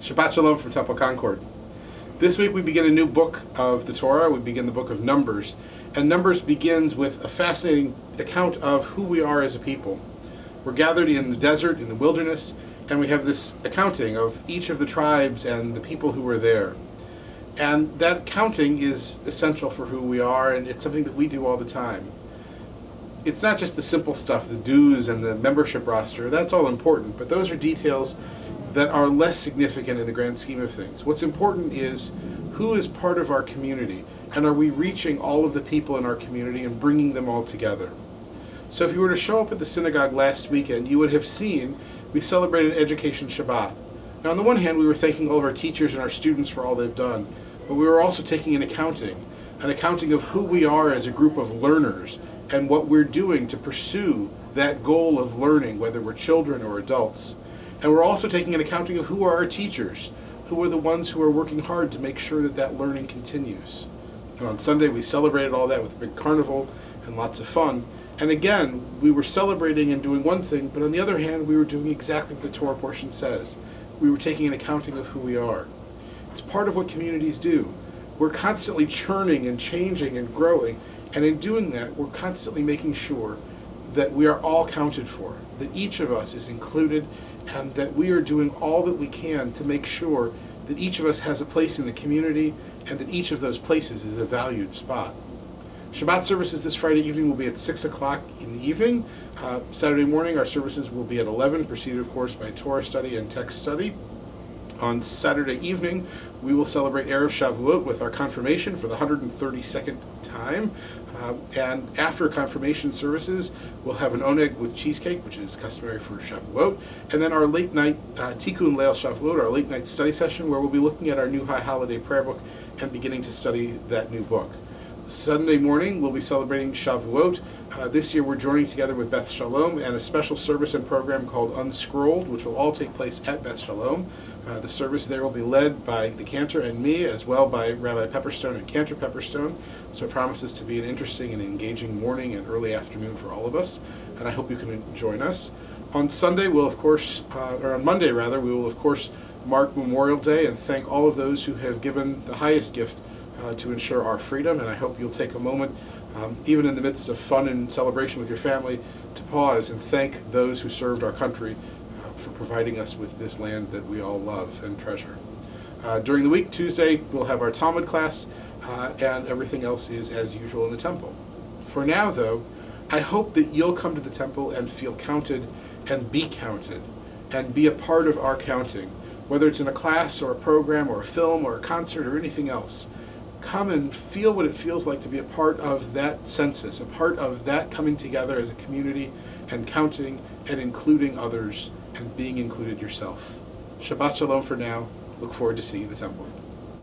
Shabbat Shalom from Temple Concord. This week we begin a new book of the Torah. We begin the book of Numbers. And Numbers begins with a fascinating account of who we are as a people. We're gathered in the desert, in the wilderness, and we have this accounting of each of the tribes and the people who were there. And that accounting is essential for who we are, and it's something that we do all the time. It's not just the simple stuff, the dues and the membership roster. That's all important, but those are details that are less significant in the grand scheme of things. What's important is who is part of our community, and are we reaching all of the people in our community and bringing them all together. So if you were to show up at the synagogue last weekend, you would have seen we celebrated Education Shabbat. Now on the one hand, we were thanking all of our teachers and our students for all they've done, but we were also taking an accounting of who we are as a group of learners and what we're doing to pursue that goal of learning, whether we're children or adults. And we're also taking an accounting of who are our teachers, who are the ones who are working hard to make sure that that learning continues. And on Sunday we celebrated all that with a big carnival and lots of fun. And again, we were celebrating and doing one thing, but on the other hand, we were doing exactly what the Torah portion says. We were taking an accounting of who we are. It's part of what communities do. We're constantly churning and changing and growing, and in doing that, we're constantly making sure that we are all counted for, that each of us is included, and that we are doing all that we can to make sure that each of us has a place in the community and that each of those places is a valued spot. Shabbat services this Friday evening will be at 6 o'clock in the evening. Saturday morning our services will be at 11, preceded of course by Torah study and text study. On Saturday evening we will celebrate Erev Shavuot with our confirmation for the 132nd time. And after confirmation services, we'll have an oneg with cheesecake, which is customary for Shavuot, and then our late night Tikkun Leil Shavuot, our late night study session, where we'll be looking at our new High Holiday Prayer Book and beginning to study that new book. Sunday morning, we'll be celebrating Shavuot. This year we're joining together with Beth Shalom and a special service and program called Unscrolled, which will all take place at Beth Shalom. The service there will be led by the cantor and me, as well by Rabbi Pepperstone and Cantor Pepperstone. So it promises to be an interesting and engaging morning and early afternoon for all of us, and I hope you can join us. On Sunday, we'll of course, or on Monday rather, we will of course mark Memorial Day and thank all of those who have given the highest gift to ensure our freedom, and I hope you'll take a moment, even in the midst of fun and celebration with your family, to pause and thank those who served our country for providing us with this land that we all love and treasure. During the week, Tuesday, we'll have our Talmud class, and everything else is as usual in the temple. For now, though, I hope that you'll come to the temple and feel counted and be counted and be a part of our counting, whether it's in a class or a program or a film or a concert or anything else. Come and feel what it feels like to be a part of that census, a part of that coming together as a community and counting and including others and being included yourself. Shabbat Shalom for now. Look forward to seeing you in the temple.